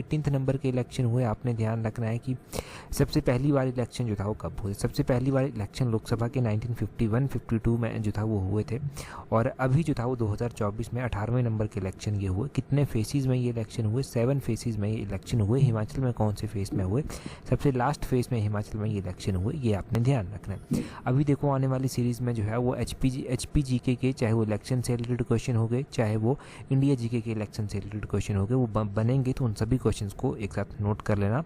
18 number के election हुए, आपने ध्यान रखना है कि सबसे पहली बार इलेक्शन जो था वो कब हुए। सबसे पहली बार इलेक्शन लोकसभा के 1951-52 में जो था वो हुए थे, और अभी जो था वो 2024 में 18वें नंबर के इलेक्शन ये हुए। कितने फेसेस में ये इलेक्शन हुए? 7 फेसेस में ये इलेक्शन हुए। हिमाचल में कौन से फेस में हुए? सबसे लास्ट फेज में हिमाचल में ये इलेक्शन हुए, ये आपने ध्यान रखना है। अभी देखो आने वाली सीरीज़ में जो है वो HPGK के, चाहे वो इलेक्शन से रिलेटेड क्वेश्चन हो गए, चाहे वो इंडिया जीके के इलेक्शन से रिलेटेड क्वेश्चन हो गए, वो बनेंगे, तो उन सभी क्वेश्चंस को एक साथ नोट कर लेना।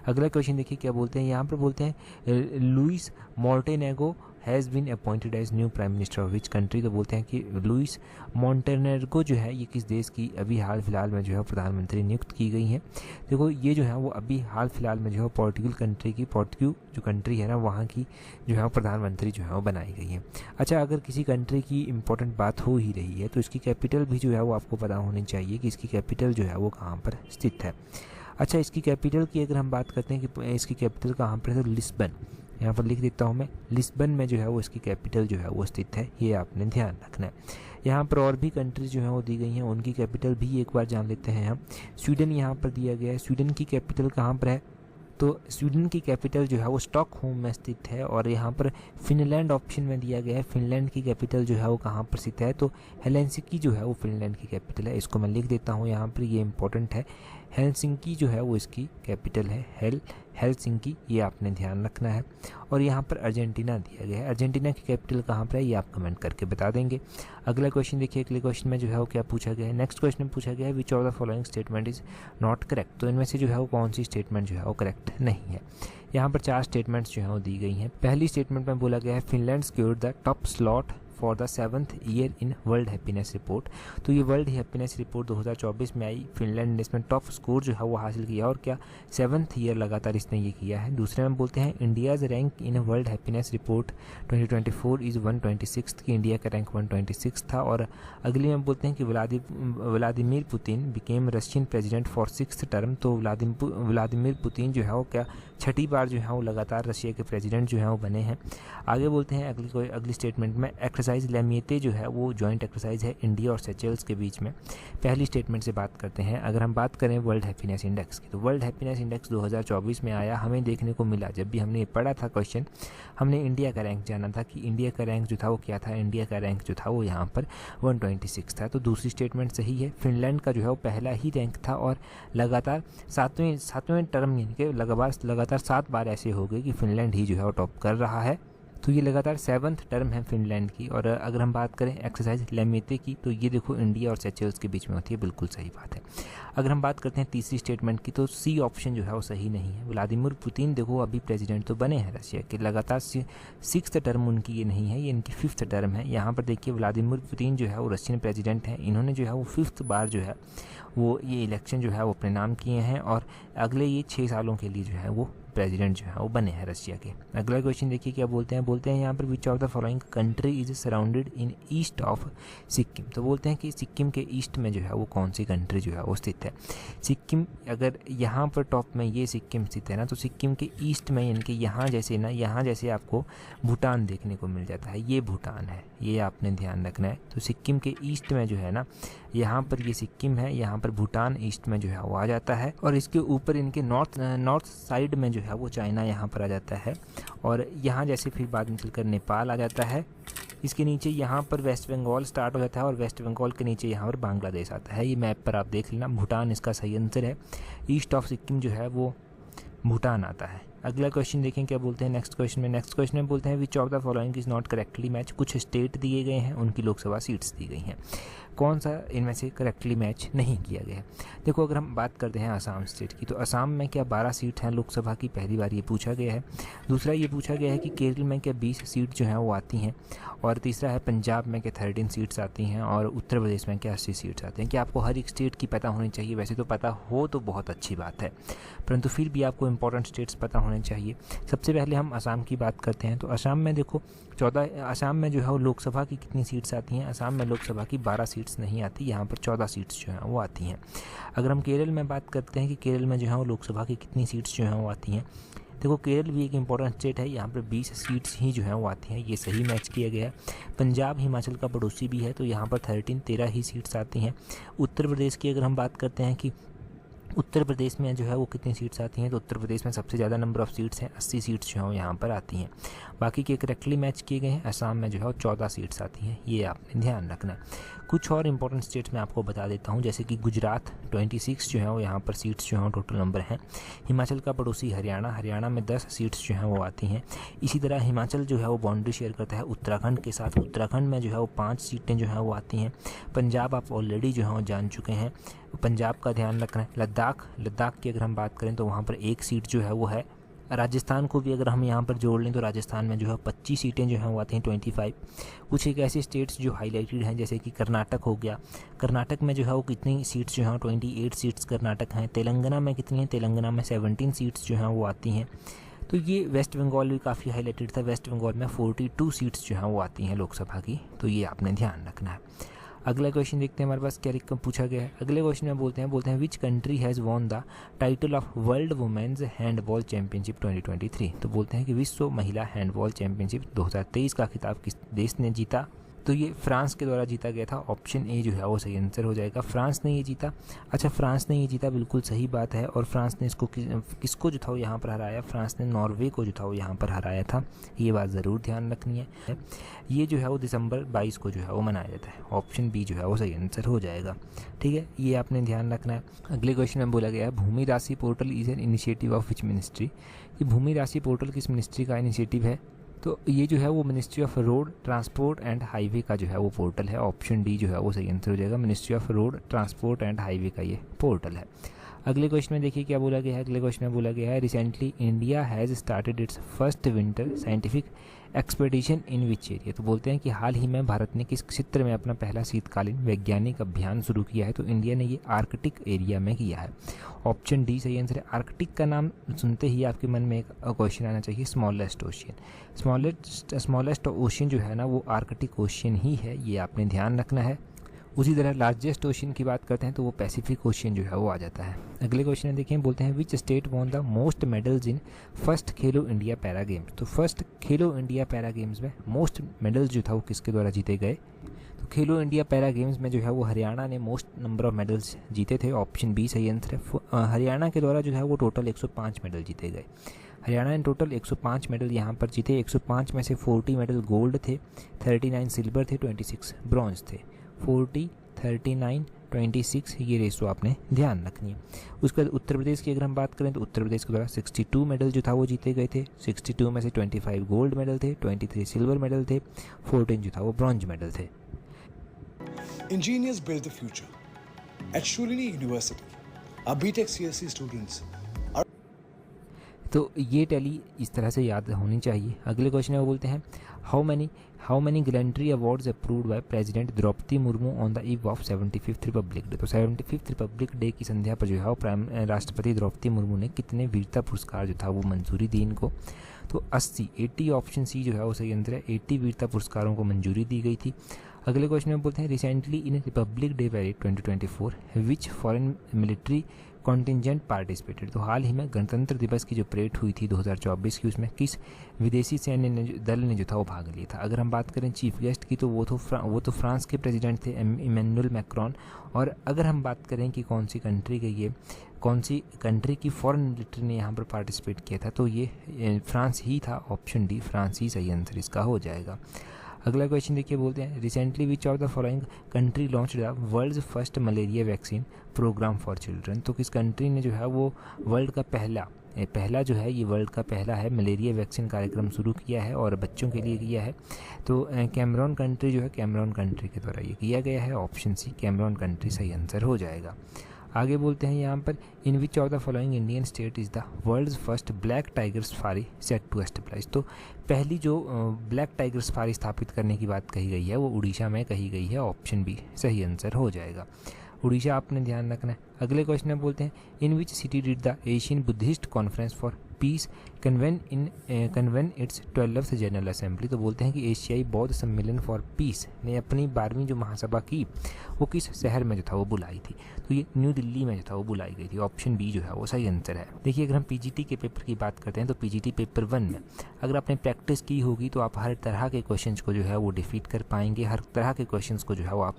अगला क्वेश्चन देखिए क्या बोलते हैं, यहाँ पर बोलते हैं Luis Montenegro has been appointed as new prime minister of which country. तो बोलते हैं कि लुइस मोंटेनेग्रो जो है ये किस देश की अभी हाल फिलहाल में जो है प्रधानमंत्री नियुक्त की गई हैं। देखो ये जो है वो अभी हाल फिलहाल में जो है पोर्टुगल जो कंट्री है ना, वहाँ की जो है प्रधानमंत्री जो है वो बनाई गई है। अच्छा, अगर किसी कंट्री की इंपॉर्टेंट बात हो ही रही है तो इसकी कैपिटल भी जो है वो आपको पता होनी चाहिए कि इसकी कैपिटल जो है वो कहाँ पर स्थित है। अच्छा, इसकी कैपिटल की अगर हम बात करते हैं कि इसकी कैपिटल कहाँ पर है, तो लिस्बन, यहाँ पर लिख देता हूँ मैं, लिस्बन में जो है वो इसकी कैपिटल जो है वो स्थित है, ये आपने ध्यान रखना है। यहाँ पर और भी कंट्रीज जो है वो दी गई हैं, उनकी कैपिटल भी एक बार जान लेते हैं हम। स्वीडन यहाँ पर दिया गया है, स्वीडन की कैपिटल कहाँ पर है, तो स्वीडन की कैपिटल जो है वो स्टॉकहोम में स्थित है। और यहाँ पर फिनलैंड ऑप्शन में दिया गया है, फिनलैंड की कैपिटल जो है वो कहाँ पर स्थित है, तो हेलसिंकी जो है वो फिनलैंड की कैपिटल है। इसको मैं लिख देता हूँ यहाँ पर, ये इंपॉर्टेंट है। हेलसिंकी जो है वो इसकी कैपिटल है, हेलसिंकी, ये आपने ध्यान रखना है। और यहाँ पर अर्जेंटीना दिया गया है, अर्जेंटीना की कैपिटल कहाँ पर है ये आप कमेंट करके बता देंगे। अगला क्वेश्चन देखिए, अगले क्वेश्चन में जो है वो क्या पूछा गया है, नेक्स्ट क्वेश्चन में पूछा गया है विच of the following statement is not correct. तो इनमें से जो है वो कौन सी स्टेटमेंट जो है वो करेक्ट नहीं है। यहाँ पर 4 स्टेटमेंट्स जो है वो दी गई हैं। पहली स्टेटमेंट में बोला गया है Finland स्क्योर्ड the top slot for the 7th year in world happiness report. तो ये वर्ल्ड हैप्पीनेस रिपोर्ट 2024 में आई, फिनलैंड ने इसमें टॉप स्कोर जो है वो हासिल किया, और क्या 7th ईयर लगातार इसने ये किया है। दूसरे में बोलते हैं India's rank in world happiness report 2024 is 126 की, इंडिया का रैंक 126 था। और अगली में बोलते हैं कि Vladimir Putin became Russian president for 6th term. तो व्लादिमीर पुतिन जो है वो क्या 6ठी बार जो है वो लगातार रशिया के प्रेसिडेंट जो है वो बने हैं। आगे बोलते हैं अगली स्टेटमेंट में एक्सरसाइज लेमिएते जो है वो जॉइंट एक्सरसाइज है इंडिया और सेचेल्स के बीच में। पहली स्टेटमेंट से बात करते हैं। अगर हम बात करें वर्ल्ड हैप्पीनेस इंडेक्स की, तो वर्ल्ड हैप्पीनेस इंडेक्स 2024 में आया, हमें देखने को मिला, जब भी हमने पढ़ा था क्वेश्चन, हमने इंडिया का रैंक जाना था कि इंडिया का रैंक जो था वो क्या था, इंडिया का रैंक जो था वो यहाँ पर 126 था। तो दूसरी स्टेटमेंट सही है, फिनलैंड का जो है वो पहला ही रैंक था, और लगातार सातवें टर्म यानी कि लगातार 7 बार ऐसे हो गए कि फिनलैंड ही जो है वो टॉप कर रहा है। तो ये लगातार 7th टर्म है फिनलैंड की। और अगर हम बात करें एक्सरसाइज लेमिएते की, तो ये देखो इंडिया और सेचेल्स के बीच में होती है, बिल्कुल सही बात है। अगर हम बात करते हैं तीसरी स्टेटमेंट की, तो सी ऑप्शन जो है वो सही नहीं है। व्लादिमीर पुतिन देखो अभी प्रेसिडेंट तो बने हैं रशिया के, लगातार 6th टर्म उनकी ये नहीं है, ये इनकी 5th टर्म है। यहाँ पर देखिए व्लादिमीर पुतिन जो है वो रशियन प्रेसिडेंट हैं, इन्होंने जो है वो 5th बार जो है वो ये इलेक्शन जो है वो अपने नाम किए हैं, और अगले ये 6 सालों के लिए जो है वो प्रेसिडेंट जो है वो बने हैं रशिया के। अगला क्वेश्चन देखिए क्या बोलते हैं यहाँ पर विच of the following country is surrounded in east of Sikkim. तो बोलते हैं कि सिक्किम के ईस्ट में जो है वो कौन सी कंट्री जो है वो स्थित है। सिक्किम, अगर यहाँ पर टॉप में ये सिक्किम स्थित है ना, तो सिक्किम के ईस्ट में यानी कि यहाँ जैसे आपको भूटान देखने को मिल जाता है, ये भूटान है, ये आपने ध्यान रखना है। तो सिक्किम के ईस्ट में जो है ना, यहाँ पर ये सिक्किम है, यहाँ पर भूटान ईस्ट में जो है वो आ जाता है, और इसके ऊपर इनके नॉर्थ साइड में जो है वो चाइना यहाँ पर आ जाता है, और यहाँ जैसे फिर बाद में चलकर नेपाल आ जाता है। इसके नीचे यहाँ पर वेस्ट बंगाल स्टार्ट हो जाता है, और वेस्ट बंगाल के नीचे यहाँ पर बांग्लादेश आता है। ये मैप पर आप देख लेना, भूटान इसका सही आंसर है। ईस्ट ऑफ सिक्किम जो है वो भूटान आता है। अगला क्वेश्चन देखें क्या बोलते हैं नेक्स्ट क्वेश्चन में बोलते हैं which of the following is not correctly match. कुछ स्टेट दिए गए हैं, उनकी लोकसभा सीट्स दी गई हैं, कौन सा इनमें से करेक्टली मैच नहीं किया गया है। देखो अगर हम बात करते हैं असम स्टेट की, तो असम में क्या 12 सीट हैं लोकसभा की, पहली बार ये पूछा गया है। दूसरा ये पूछा गया है कि केरल में क्या 20 सीट जो हैं वो आती हैं, और तीसरा है पंजाब में क्या 13 सीट्स आती हैं, और उत्तर प्रदेश में क्या 80 सीट्स आती हैं। क्या आपको हर एक स्टेट की पता होनी चाहिए? वैसे तो पता हो तो बहुत अच्छी बात है, परंतु फिर भी आपको इंपॉर्टेंट स्टेट्स पता होने चाहिए। सबसे पहले हम असम की बात करते हैं। तो असम में देखो असम में जो है वो लोकसभा की कितनी सीट्स आती हैं, असम में लोकसभा की 12 सीट्स नहीं आती, यहाँ पर 14 सीट्स जो हैं वो आती हैं। अगर हम केरल में बात करते हैं कि केरल में जो है वो लोकसभा की कितनी सीट्स जो हैं वो आती हैं, देखो केरल भी एक इंपॉर्टेंट स्टेट है, यहाँ पर 20 सीट्स ही जो हैं वो आती हैं, ये सही मैच किया गया है। पंजाब हिमाचल का पड़ोसी भी है, तो यहाँ पर 13 ही सीट्स आती हैं। उत्तर प्रदेश की अगर हम बात करते हैं कि उत्तर प्रदेश में जो है वो कितनी सीट्स आती हैं, तो उत्तर प्रदेश में सबसे ज़्यादा नंबर ऑफ़ सीट्स हैं, 80 सीट्स जो हैं वो यहाँ पर आती हैं। बाकी के करेक्टली मैच किए गए हैं। असम में जो है वो 14 सीट्स आती हैं, ये आपने ध्यान रखना है। कुछ और इंपॉर्टेंट स्टेट्स मैं आपको बता देता हूँ, जैसे कि गुजरात 26 जो है वो यहाँ पर सीट्स जो हैं टोटल नंबर हैं। हिमाचल का पड़ोसी हरियाणा में 10 सीट्स जो हैं वो आती हैं। इसी तरह हिमाचल जो है वो बाउंड्री शेयर करता है उत्तराखंड के साथ। उत्तराखंड में जो है वो 5 सीटें जो हैं वो आती हैं। पंजाब आप ऑलरेडी जो है वो जान चुके हैं, पंजाब का ध्यान रखना है। लद्दाख की अगर हम बात करें तो वहाँ पर 1 सीट जो है वो है। राजस्थान को भी अगर हम यहाँ पर जोड़ लें तो राजस्थान में जो है 25 सीटें जो हैं वो आती हैं, 25। कुछ एक ऐसे स्टेट्स जो हाईलाइटेड हैं, जैसे कि कर्नाटक हो गया। कर्नाटक में जो है वो कितनी सीट्स जो हैं, 28 सीट्स कर्नाटक हैं। तेलंगाना में कितनी हैं, तेलंगाना में 17 सीट्स जो हैं वो आती हैं। तो ये वेस्ट बंगाल भी काफ़ी हाईलाइटेड था, वेस्ट बंगाल में 42 सीट्स जो हैं वो आती हैं लोकसभा की, तो ये आपने ध्यान रखना है। अगला क्वेश्चन देखते हैं हमारे पास क्या पूछा गया है। अगले क्वेश्चन में बोलते हैं which country has won the title of world women's handball championship 2023। तो बोलते हैं कि विश्व महिला हैंडबॉल चैंपियनशिप 2023 का खिताब किस देश ने जीता, तो ये फ्रांस के द्वारा जीता गया था। ऑप्शन ए जो है वो सही आंसर हो जाएगा, फ्रांस ने ये जीता। अच्छा, फ्रांस ने ये जीता, बिल्कुल सही बात है। और फ्रांस ने इसको किसको जो था वो यहाँ पर हराया, फ्रांस ने नॉर्वे को जो था वो यहाँ पर हराया था, ये बात ज़रूर ध्यान रखनी है। ये जो है वो दिसंबर 22 को जो है वो मनाया जाता है। ऑप्शन बी जो है वो सही आंसर हो जाएगा, ठीक है, ये आपने ध्यान रखना है। अगले क्वेश्चन में बोला गया है भूमि राशि portal is an initiative of which ministry. ये भूमि राशि पोर्टल किस मिनिस्ट्री का इनिशिएटिव है, तो ये जो है वो ministry of road transport and highway का जो है वो पोर्टल है। ऑप्शन डी जो है वो सही आंसर हो जाएगा, ministry of road transport and highway का ये पोर्टल है। अगले क्वेश्चन में देखिए क्या बोला गया है। अगले क्वेश्चन में बोला गया है recently India has started it's first winter scientific expedition in which area. तो बोलते हैं कि हाल ही में भारत ने किस क्षेत्र में अपना पहला शीतकालीन वैज्ञानिक अभियान शुरू किया है, तो इंडिया ने ये आर्कटिक एरिया में किया है। ऑप्शन डी सही आंसर है। आर्कटिक का नाम सुनते ही आपके मन में एक क्वेश्चन आना चाहिए, स्मॉलेस्ट ओशियन। स्मॉलेस्ट ओशियन जो है ना वो आर्कटिक ओशियन ही है, ये आपने ध्यान रखना है। उसी तरह लार्जेस्ट ओशियन की बात करते हैं तो वो पैसिफिक ओशियन जो है वो आ जाता है। अगले क्वेश्चन में देखिए बोलते हैं which state won the most medals in first Khelo India para games. तो फर्स्ट खेलो इंडिया पैरा गेम्स में मोस्ट मेडल्स जो था वो किसके द्वारा जीते गए, तो खेलो इंडिया पैरा गेम्स में जो है वो हरियाणा ने मोस्ट नंबर ऑफ मेडल्स जीते थे। ऑप्शन बी सही आंसर है। हरियाणा के द्वारा जो है वो टोटल 105 मेडल जीते गए। हरियाणा ने टोटल 105 मेडल यहाँ पर जीते। 105 में से 40 मेडल गोल्ड थे, 39 सिल्वर थे, 26 ब्रॉन्ज थे। 40, 39, 26 ये रेशो आपने ध्यान रखनी है। उसके बाद उत्तर प्रदेश की अगर हम बात करें तो उत्तर प्रदेश के द्वारा 62 मेडल जो था वो जीते गए थे। 62 में से 25 गोल्ड मेडल थे, 23 सिल्वर मेडल थे, 14 जो था वो ब्रॉन्ज मेडल थे। Engineers build the future. At Shulini University, our BTech CSC students are... तो ये टैली इस तरह से याद होनी चाहिए। अगले क्वेश्चन में बोलते हैं how many gallantry awards approved by president Droupadi Murmu on the eve of 75th republic day. तो 75th रिपब्लिक डे की संध्या पर जो है राष्ट्रपति द्रौपदी मुर्मू ने कितने वीरता पुरस्कार जो था वो मंजूरी दी इनको, तो 80 ऑप्शन सी जो है वो सही आंसर है। 80 वीरता पुरस्कारों को मंजूरी दी गई थी। अगले क्वेश्चन में बोलते हैं recently in Republic day parade 2024 which foreign military contingent participated. तो हाल ही में गणतंत्र दिवस की जो परेड हुई थी 2024 की, उसमें किस विदेशी सैन्य दल ने जो था वो भाग लिया था। अगर हम बात करें चीफ गेस्ट की तो वो तो फ्रांस के प्रेसिडेंट थे इमैनुअल मैक्रोन। और अगर हम बात करें कि कौन सी कंट्री की फॉरेन मिलिट्री ने यहाँ पर पार्टिसिपेट किया था, तो ये फ्रांस ही था। ऑप्शन डी फ्रांस ही सही आंसर इसका हो जाएगा। अगला क्वेश्चन देखिए बोलते हैं recently which of the following country launch the world's first malaria vaccine program for children. तो किस कंट्री ने जो है वो वर्ल्ड का पहला जो है ये वर्ल्ड का पहला है मलेरिया वैक्सीन कार्यक्रम शुरू किया है और बच्चों के लिए किया है, तो कैमरून कंट्री जो है कैमरून कंट्री के द्वारा ये किया गया है। ऑप्शन सी कैमरून कंट्री सही आंसर हो जाएगा। आगे बोलते हैं यहाँ पर in which of the following Indian state is the world's first black tiger safari set to establish. तो पहली जो ब्लैक टाइगर सफारी स्थापित करने की बात कही गई है वो उड़ीसा में कही गई है। ऑप्शन बी सही आंसर हो जाएगा, उड़ीसा आपने ध्यान रखना है। अगले क्वेश्चन में बोलते हैं in which city did the Asian Buddhist conference for peace convene its 12th general assembly. तो बोलते हैं कि एशियाई बौद्ध सम्मेलन फॉर पीस ने अपनी 12वीं जो महासभा की वो किस शहर में जो था वो बुलाई थी? तो ये न्यू दिल्ली में जो था वो बुलाई गई थी। ऑप्शन बी जो है वो सही आंसर है। देखिए अगर हम पीजीटी के पेपर की बात करते हैं तो पीजीटी पेपर 1 में अगर आपने प्रैक्टिस की होगी तो आप हर तरह के क्वेश्चंस को जो है वो डिफीट कर पाएंगे, हर तरह के क्वेश्चंस को जो है वो आप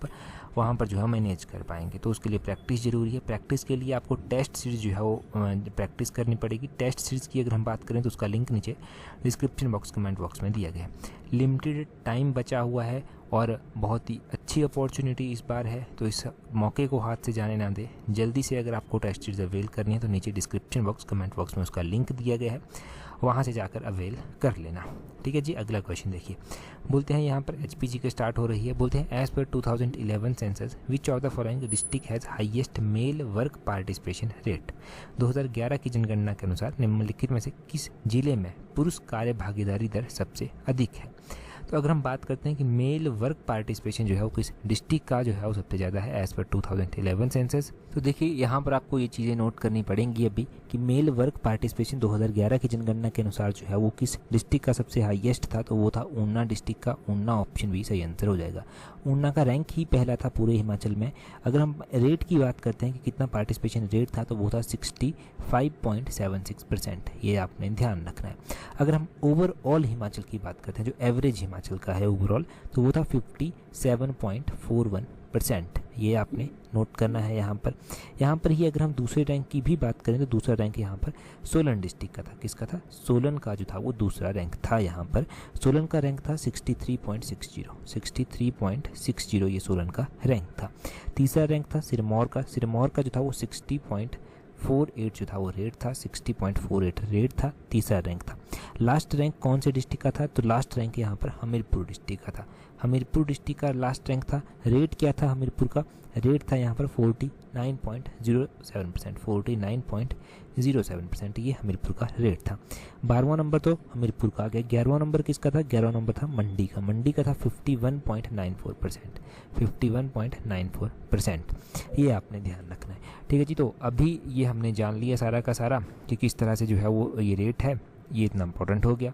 वहाँ पर जो है मैनेज कर पाएंगे। तो उसके लिए प्रैक्टिस ज़रूरी है। प्रैक्टिस के लिए आपको टेस्ट सीरीज़ जो है वो प्रैक्टिस करनी पड़ेगी। टेस्ट सीरीज़ की अगर हम बात करें तो उसका लिंक नीचे डिस्क्रिप्शन बॉक्स कमेंट बॉक्स में दिया गया है। लिमिटेड टाइम बचा हुआ है और बहुत ही अच्छी अपॉर्चुनिटी इस बार है, तो इस मौके को हाथ से जाने ना दें। जल्दी से अगर आपको टेस्ट सीरीज अवेल करनी है तो नीचे डिस्क्रिप्शन बॉक्स कमेंट बॉक्स में उसका लिंक दिया गया है, वहाँ से जाकर अवेल कर लेना। ठीक है जी। अगला क्वेश्चन देखिए, बोलते हैं यहाँ पर एचपीजी के स्टार्ट हो रही है। बोलते हैं as per 2011 census which of the following district has highest male work participation rate. 2011 की जनगणना के अनुसार निम्नलिखित में से किस जिले में पुरुष कार्य भागीदारी दर सबसे अधिक है? तो अगर हम बात करते हैं कि मेल वर्क पार्टिसिपेशन जो है वो किस डिस्ट्रिक्ट का जो है वो सबसे ज़्यादा है एज़ पर 2011 सेंसस, तो देखिए यहाँ पर आपको ये चीज़ें नोट करनी पड़ेंगी अभी कि मेल वर्क पार्टिसिपेशन 2011 की जनगणना के अनुसार जो है वो किस डिस्ट्रिक्ट का सबसे हाईएस्ट था, तो वो था ऊना डिस्ट्रिक्ट का। ऊना ऑप्शन भी सही आंसर हो जाएगा। ऊना का रैंक ही पहला था पूरे हिमाचल में। अगर हम रेट की बात करते हैं कि कितना पार्टिसिपेशन रेट था, तो वो था 65.76%। ये आपने ध्यान रखना है। अगर हम ओवरऑल हिमाचल की बात करते हैं, जो एवरेज हिमाचल का है ओवरऑल, तो वो था 57.41%। ये आपने नोट करना है यहाँ पर ही। अगर हम दूसरे रैंक की भी बात करें तो दूसरा रैंक यहाँ पर सोलन डिस्ट्रिक्ट का था। किसका था? सोलन का जो था वो दूसरा रैंक था। यहाँ पर सोलन का रैंक था 63.60 ये सोलन का रैंक था। तीसरा रैंक था सिरमौर का जो था वो 60.48 जो था वो रेट था, 60.48 रेट था, तीसरा रैंक था। लास्ट रैंक कौन से डिस्ट्रिक्ट का था? तो लास्ट रैंक यहाँ पर हमीरपुर डिस्ट्रिक्ट का था। हमीरपुर डिस्ट्रिक्ट का लास्ट रैंक था। रेट क्या था हमीरपुर का? रेट था यहाँ पर 49.07%, 49.07%। ये हमीरपुर का रेट था। 12वां नंबर तो हमीरपुर का आ गया। 11वां नंबर किसका था? 11वां नंबर था मंडी का। मंडी का था 51.94%, 51.94%। ये आपने ध्यान रखना है। ठीक है जी। तो अभी ये हमने जान लिया सारा का सारा कि किस तरह से जो है वो ये रेट है, ये इतना इंपॉर्टेंट हो गया।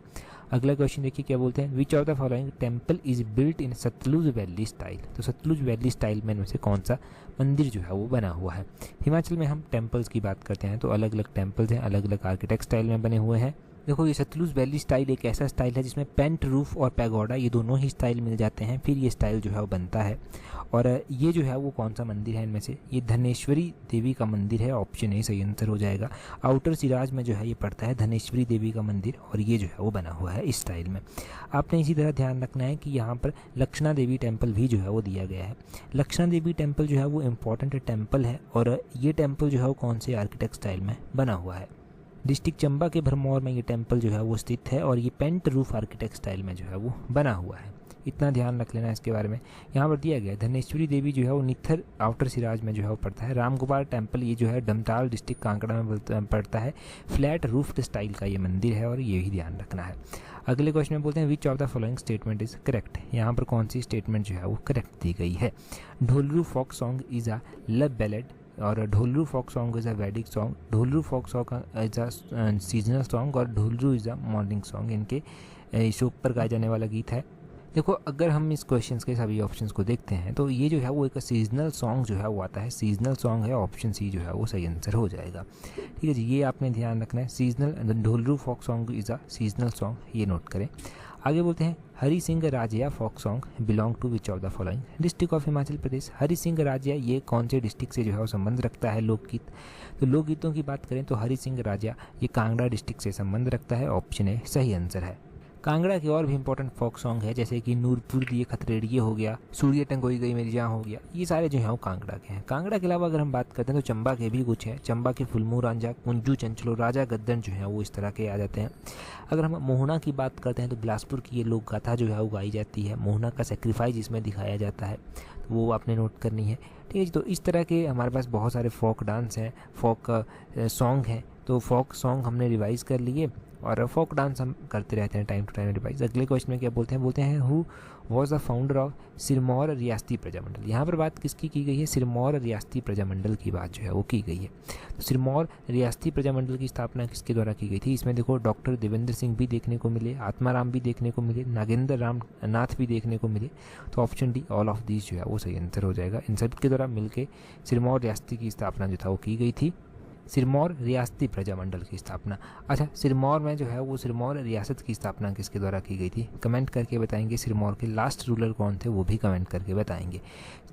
अगला क्वेश्चन देखिए क्या बोलते हैं, which of the following temple is built in Sutlej valley style. तो सतलुज वैली स्टाइल में से कौन सा मंदिर जो है वो बना हुआ है? हिमाचल में हम टेम्पल्स की बात करते हैं तो अलग अलग टेम्पल्स हैं, अलग अलग आर्किटेक्ट स्टाइल में बने हुए हैं। देखो ये सतलुज वैली स्टाइल एक ऐसा स्टाइल है जिसमें पेंट रूफ और पैगोडा ये दोनों ही स्टाइल मिल जाते हैं, फिर ये स्टाइल जो है वो बनता है। और ये जो है वो कौन सा मंदिर है इनमें से? ये धनेश्वरी देवी का मंदिर है। ऑप्शन ए सही आंसर हो जाएगा। आउटर सिराज में जो है ये पड़ता है धनेश्वरी देवी का मंदिर, और ये जो है वो बना हुआ है इस स्टाइल में। आपने इसी तरह ध्यान रखना है कि यहाँ पर लक्षणा देवी टेम्पल भी जो है वो दिया गया है। लक्षणा देवी टेम्पल जो है वो इम्पॉर्टेंट टेम्पल है, और ये टेम्पल जो है वो कौन से आर्किटेक्ट स्टाइल में बना हुआ है? डिस्ट्रिक्ट चंबा के भरमौर में ये टेम्पल जो है वो स्थित है, और ये पेंट रूफ आर्किटेक्ट स्टाइल में जो है वो बना हुआ है। इतना ध्यान रख लेना इसके बारे में। यहाँ पर दिया गया है धनेश्वरी देवी जो है वो नित्थर आउटर सिराज में जो है वो पड़ता है। रामगोपाल टेम्पल ये जो है डमटाल डिस्ट्रिक्ट कांगड़ा में पड़ता है। फ्लैट रूफ्ड स्टाइल का ये मंदिर है, और ये ही ध्यान रखना है। अगले क्वेश्चन में बोलते हैं which of the following statement is correct. यहाँ पर कौन सी स्टेटमेंट जो है वो करेक्ट दी गई है? Dholru folk song is a love ballad, और Dholru folk song is a Vedic song, Dholru folk song is a seasonal song, और Dholru is a morning song इनके शोक पर गाया जाने वाला गीत है। देखो अगर हम इस क्वेश्चंस के सभी ऑप्शंस को देखते हैं तो ये जो है वो एक सीजनल सॉन्ग जो है वो आता है, सीजनल सॉन्ग है। ऑप्शन सी जो है वो सही आंसर हो जाएगा। ठीक है जी। ये आपने ध्यान रखना है। Seasonal Dholru folk song is a seasonal song, ये नोट करें। आगे बोलते हैं Hari Singh Rajiya folk song belong to which of the following district of Himachal Pradesh. Hari Singh Rajiya ये कौन से डिस्ट्रिक्ट से जो है वो संबंध रखता है लोकगीत? तो लोकगीतों की बात करें तो हरि सिंह राजिया ये कांगड़ा डिस्ट्रिक्ट से संबंध रखता है। ऑप्शन ए सही आंसर है। कांगड़ा के और भी इंपॉर्टेंट फोक सॉन्ग है, जैसे कि नूरपुर दिए खतरेड़िए हो गया, सूर्य टंगोई गई मेरी जान हो गया, ये सारे जो हैं वो कांगड़ा के हैं। कांगड़ा के अलावा अगर हम बात करते हैं तो चंबा के भी कुछ हैं। चंबा के फुलमू रांझा, कुंजू चंचलो, राजा गद्दन जो है वो इस तरह के आ जाते हैं। अगर हम मोहना की बात करते हैं तो बिलासपुर की ये लोक गाथा जो है वो गाई जाती है। मोहना का सेक्रीफाइस इसमें दिखाया जाता है, तो वो आपने नोट करनी है। ठीक है। तो इस तरह के हमारे पास बहुत सारे फोक डांस हैं, फोक सॉन्ग हैं। तो फोक सॉन्ग हमने रिवाइज़ कर लिए, और फोक डांस हम करते रहते हैं टाइम टू टाइम रिवाइज। अगले क्वेश्चन में क्या बोलते हैं who was the founder of Sirmaur रियासती प्रजामंडल। यहाँ पर बात किसकी की गई है, सिरमौर रियासती प्रजामंडल की बात जो है वो की गई है। तो सिरमौर रियासती प्रजामंडल की स्थापना किसके द्वारा की गई थी, इसमें देखो डॉक्टर देवेंद्र सिंह भी देखने को मिले, आत्माराम भी देखने को मिले, नागेंद्र राम नाथ भी देखने को मिले। तो option D all of these जो है वो सही आंसर हो जाएगा। इन सब के द्वारा मिलकर सिरमौर रियासती की स्थापना जो था वो की गई थी, सिरमौर रियासती प्रजामंडल की स्थापना। अच्छा, सिरमौर में जो है वो सिरमौर रियासत की स्थापना किसके द्वारा की गई थी, कमेंट करके बताएंगे। सिरमौर के लास्ट रूलर कौन थे वो भी कमेंट करके बताएंगे।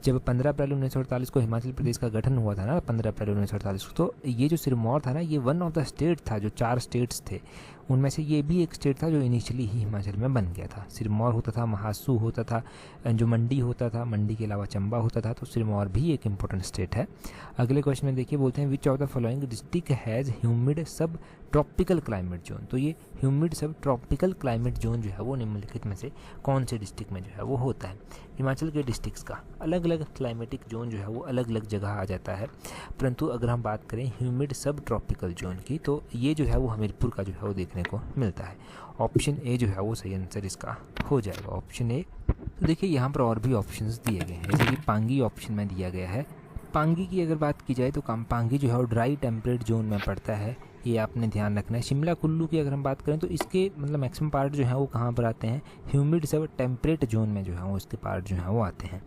जब 15 अप्रैल 1948 को हिमाचल प्रदेश का गठन हुआ था ना, 15 अप्रैल 1948 को, तो ये जो सिरमौर था ना, ये वन ऑफ द स्टेट था, जो 4 स्टेट्स थे उनमें से ये भी एक स्टेट था जो इनिशियली ही हिमाचल में बन गया था। सिरमौर होता था, महासू होता था, जो मंडी होता था, मंडी के अलावा चंबा होता था, तो सिरमौर भी एक इंपॉर्टेंट स्टेट है। अगले क्वेश्चन में देखिए बोलते हैं which of the following district has humid सब ट्रॉपिकल क्लाइमेट जोन। तो ये ह्यूमिड सब ट्रॉपिकल क्लाइमेट जोन जो है वो निम्नलिखित में से कौन से डिस्ट्रिक्ट में जो है वो होता है। हिमाचल के डिस्ट्रिक्ट्स का अलग अलग क्लाइमेटिक जोन जो है वो अलग अलग जगह आ जाता है, परंतु अगर हम बात करें ह्यूमिड सब ट्रॉपिकल जोन की, तो ये जो है वो हमीरपुर का जो है वो देखने को मिलता है। ऑप्शन ए जो है वो सही आंसर इसका हो जाएगा, ऑप्शन ए। तो देखिए यहाँ पर और भी ऑप्शंस दिए गए हैं, जैसे कि पांगी ऑप्शन में दिया गया है। पांगी की अगर बात की जाए तो पांगी जो है वो ड्राई टेम्परेट जोन में पड़ता है, ये आपने ध्यान रखना है। शिमला कुल्लू की अगर हम बात करें तो इसके मतलब मैक्सिमम पार्ट जो है वो कहाँ पर आते हैं, ह्यूमिड सब टेम्परेट जोन में जो है वो इसके पार्ट जो है वो आते हैं।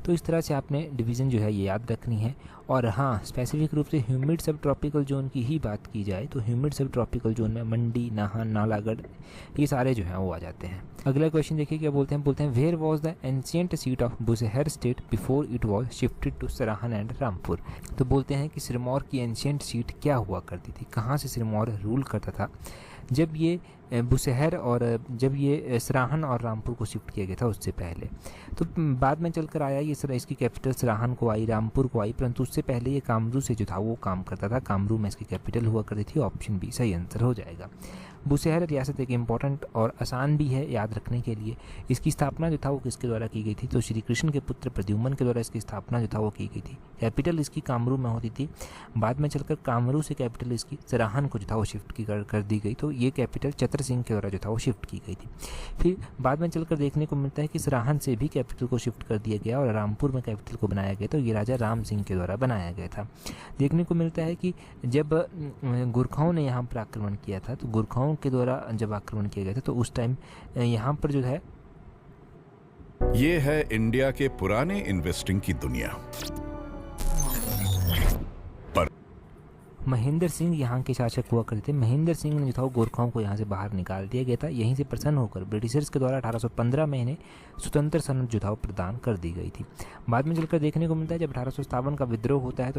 तो इस तरह से आपने डिवीज़न जो है ये याद रखनी है। और हाँ, स्पेसिफिक रूप से ह्यूमिड सब ट्रॉपिकल जोन की ही बात की जाए तो ह्यूमिड सब ट्रॉपिकल जोन में मंडी, नाहन, नालागढ़ ये सारे जो हैं वो आ जाते हैं। अगला क्वेश्चन देखिए क्या बोलते हैं where was the ancient seat of Bushahr state before it was shifted to Sarahan and Rampur. तो बोलते हैं कि सिरमौर की एंशिएंट सीट क्या हुआ करती थी, कहाँ से सिरमौर रूल करता था जब ये बुशहर और जब ये सराहन और रामपुर को शिफ्ट किया गया था उससे पहले। तो बाद में चलकर आया ये इसकी कैपिटल सराहन को आई, रामपुर को आई, परंतु उससे पहले ये कामरू से जो था वो काम करता था, कामरू में इसकी कैपिटल हुआ करती थी। ऑप्शन बी सही आंसर हो जाएगा। बुशहर रियासत एक इम्पॉर्टेंट और आसान भी है याद रखने के लिए। इसकी स्थापना जो था वो किसके द्वारा की गई थी, तो श्री कृष्ण के पुत्र प्रद्युम्न के द्वारा इसकी स्थापना जो था वो की गई थी। कैपिटल इसकी कामरू में होती थी, बाद में चलकर कामरू से कैपिटल इसकी सराहन को जो था वो शिफ्ट कर दी गई, तो ये कैपिटल चतर सिंह के द्वारा जो था वो शिफ्ट की गई थी। फिर बाद में चलकर देखने को मिलता है कि सराहन से भी कैपिटल को शिफ्ट कर दिया गया और रामपुर में कैपिटल को बनाया गया, तो ये राजा राम सिंह के द्वारा बनाया गया था। देखने को मिलता है कि जब गुरखाओं ने यहाँ पर आक्रमण किया था, तो गुरखाओं के द्वारा जब आक्रमण किया गया था तो उस टाइम यहाँ पर जो है ये है इंडिया के पुराने इन्वेस्टिंग की दुनिया। महेंद्र सिंह यहाँ के शासक हुआ करते थे। महेंद्र सिंह ने जो था वो गोरखाओं को यहाँ से बाहर निकाल दिया गया था। यहीं से प्रसन्न होकर ब्रिटिशर्स के द्वारा 1815 में इन्हें स्वतंत्र सनद जो था वो प्रदान कर दी गई थी। बाद में चलकर देखने को मिलता है जब 1857 का विद्रोह होता है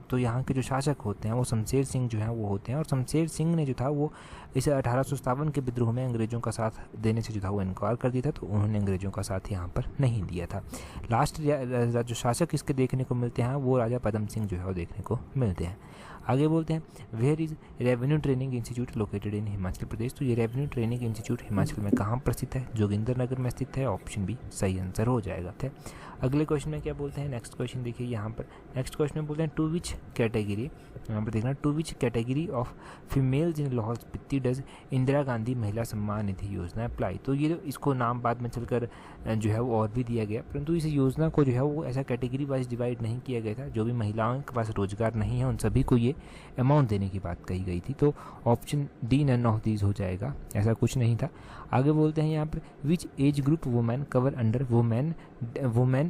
तो यहाँ के जो शासक होते हैं वो शमशेर सिंह जो हैं वो होते हैं, और शमशेर सिंह ने जो था वो इस 1857 के विद्रोह में अंग्रेज़ों का साथ देने से जो था वो इनकार कर दिया था, तो उन्होंने अंग्रेज़ों का साथ यहाँ पर नहीं दिया था। लास्ट जो शासक इसके देखने को मिलते हैं वो राजा पदम सिंह जो है वो देखने को मिलते हैं। आगे बोलते हैं where is revenue training institute located in Himachal Pradesh. तो ये रेवेन्यू ट्रेनिंग इंस्टीट्यूट हिमाचल में कहाँ पर स्थित है, जोगिंद्रनगर में स्थित है। ऑप्शन बी सही आंसर हो जाएगा। अगले क्वेश्चन में क्या बोलते हैं, नेक्स्ट क्वेश्चन देखिए यहाँ पर। नेक्स्ट क्वेश्चन में बोलते हैं टू विच कैटेगरी, यहाँ पर देखना to which category of females in Lahaul Spiti does Indira Gandhi Mahila Samman निधि योजना अप्लाई। तो ये इसको नाम बाद में चलकर जो है वो और भी दिया गया, परंतु इस योजना को जो है वो ऐसा कैटेगरी वाइज डिवाइड नहीं किया गया था। जो भी महिलाओं के पास रोजगार नहीं है उन सभी को ये अमाउंट देने की बात कही गई थी, तो option D none of these हो जाएगा, ऐसा कुछ नहीं था। आगे बोलते हैं यहाँ पर which age group women cover under women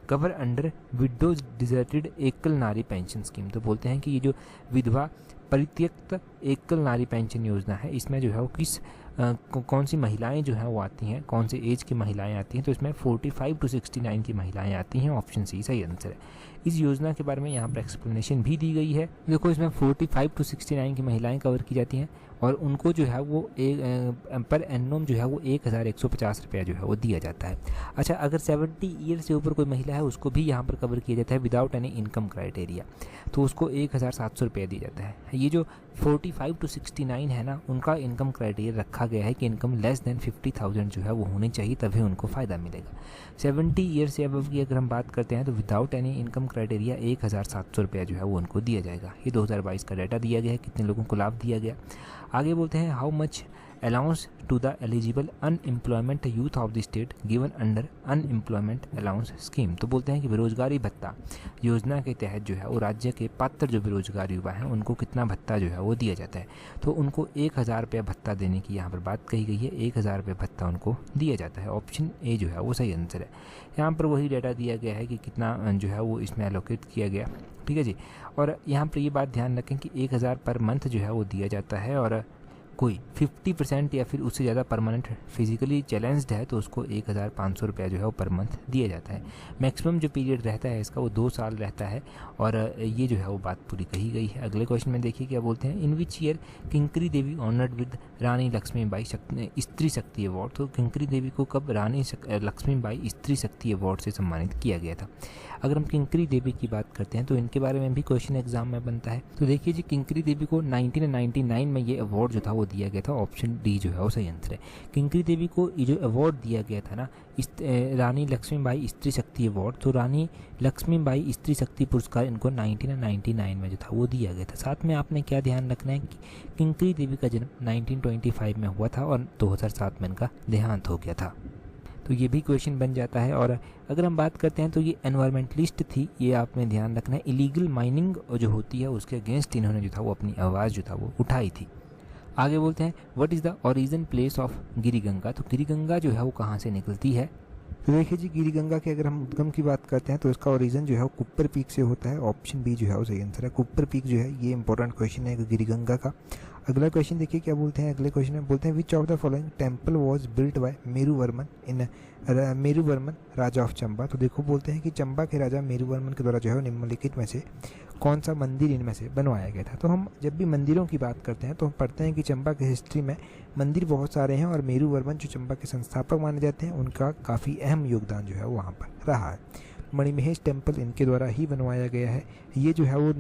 cover under widows deserted Ekal Nari pension scheme. तो बोलते हैं कि ये जो विधवा परित्यक्त एकल नारी पेंशन योजना है इसमें जो है वो कौन सी महिलाएं जो हैं वो आती हैं, कौन से एज की महिलाएं आती हैं, तो इसमें 45 to 69 की महिलाएं आती हैं। ऑप्शन सी सही आंसर है। इस योजना के बारे में यहाँ पर एक्सप्लेनेशन भी दी गई है। देखो इसमें 45 to 69 की महिलाएं कवर की जाती हैं और उनको जो है वो पर एनम जो है वो 1150 रुपया जो है वो दिया जाता है। अच्छा, अगर 70 ईयर से ऊपर कोई महिला है उसको भी यहाँ पर कवर किया जाता है विदाउट एनी इनकम क्राइटेरिया, तो उसको 1700 रुपया दिया जाता है। ये जो 45 to 69 है ना, उनका इनकम क्राइटेरिया रखा गया है कि इनकम लेस देन 50,000 जो है वो होनी चाहिए, तभी उनको फ़ायदा मिलेगा। 70 ईयर से अबव की अगर हम बात करते हैं तो विदाउट एनी इनकम क्राइटेरिया 1,700 रुपया जो है वो उनको दिया जाएगा। ये 2022 का डाटा दिया गया है, कितने लोगों को लाभ दिया गया। आगे बोलते हैं how much allowance to the eligible unemployment youth of the state given under unemployment allowance scheme. तो बोलते हैं कि बेरोजगारी भत्ता योजना के तहत जो है वो राज्य के पात्र जो बेरोजगार युवा हैं उनको कितना भत्ता जो है वो दिया जाता है। तो उनको 1,000 रुपया भत्ता देने की यहाँ पर बात कही गई है, 1,000 रुपये भत्ता उनको दिया जाता है। ऑप्शन ए जो है वो सही आंसर है। यहाँ पर वही डाटा दिया गया है कि कितना जो है वो इसमें एलोकेट किया गया, ठीक है जी। और यहाँ पर ये बात ध्यान रखें कि 1,000 पर मंथ जो है वो दिया जाता है, और कोई 50% या फिर उससे ज़्यादा परमानेंट फिजिकली चैलेंज्ड है तो उसको 1,500 रुपया जो है वो पर मंथ दिया जाता है। मैक्सिमम जो पीरियड रहता है इसका वो 2 साल रहता है, और ये जो है वो बात पूरी कही गई है। अगले क्वेश्चन में देखिए क्या बोलते हैं, in which year Kinkri Devi honoured with Rani Laxmibai Stri Shakti award. तो किंकरी देवी को कब रानी लक्ष्मीबाई स्त्री शक्ति अवार्ड से सम्मानित किया गया था। अगर हम किंकरी देवी की बात करते हैं तो इनके बारे में भी क्वेश्चन एग्जाम में बनता है। तो देखिए जी, किंकरी देवी को 1999 में ये अवार्ड जो था वो दिया गया था। ऑप्शन डी जो है वो सही आंसर है। किंकरी देवी को ये जो अवार्ड दिया गया था ना, रानी लक्ष्मीबाई स्त्री शक्ति अवार्ड, तो रानी लक्ष्मीबाई स्त्री शक्ति पुरस्कार इनको 1999 में जो था वो दिया गया था। साथ में आपने क्या ध्यान रखना है कि किंकरी देवी का जन्म 1925 में हुआ था और 2007 में इनका देहांत हो गया था। तो ये भी क्वेश्चन बन जाता है। और अगर हम बात करते हैं तो ये एनवायरमेंटलिस्ट थी, ये आपने ध्यान रखना है। इलीगल माइनिंग जो होती है उसके अगेंस्ट इन्होंने जो था वो अपनी आवाज़ जो था वो उठाई थी। आगे बोलते हैं what is the origin place of Giriganga. तो गिरिगंगा जो है वो कहाँ से निकलती है। तो देखिए जी, गिरिगंगा के अगर हम उद्गम की बात करते हैं तो इसका ओरिजिन जो है वो कुप्पर पीक से होता है। ऑप्शन बी जो है वो सही आंसर है। कुप्पर पीक जो है ये इंपॉर्टेंट क्वेश्चन है गिरिगंगा का। अगला क्वेश्चन देखिए क्या बोलते हैं। अगले क्वेश्चन में बोलते हैं which of the following temple was built by Meruvarman in Meruvarman Raja of Chamba. तो देखो बोलते हैं कि चंबा के राजा मेरुवर्मन के द्वारा जो है निम्नलिखित में से कौन सा मंदिर इनमें से बनवाया गया था। तो हम जब भी मंदिरों की बात करते हैं तो हम पढ़ते हैं कि चंबा की हिस्ट्री में मंदिर बहुत सारे हैं, और मेरुवर्मन जो चंबा के संस्थापक माने जाते हैं उनका काफ़ी अहम योगदान जो है वहाँ पर रहा है। मणिमहेश टेम्पल इनके द्वारा ही बनवाया गया है। ये जो है वो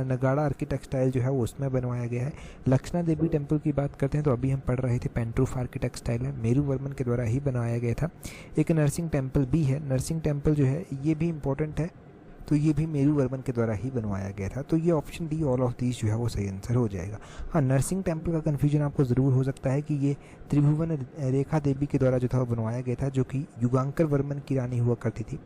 नगाड़ा आर्किटेक्ट स्टाइल जो है वो उसमें बनवाया गया है। लक्षणा देवी टेम्पल की बात करते हैं तो अभी हम पढ़ रहे थे पेंट्रूफ आर्किटेक्ट स्टाइल है, मेरुवर्मन के द्वारा ही बनाया गया था। एक नरसिंह टेम्पल भी है, नरसिंह टेम्पल जो है ये भी इंपॉर्टेंट है, तो ये भी मेरुवर्मन के द्वारा ही बनवाया गया था। तो ये option D all of these जो है वो सही आंसर हो जाएगा। हाँ, नरसिंह टेम्पल का कन्फ्यूजन आपको ज़रूर हो सकता है कि ये त्रिभुवन रेखा देवी के द्वारा जो था वो बनवाया गया था, जो कि युगांकर वर्मन की रानी हुआ करती थी।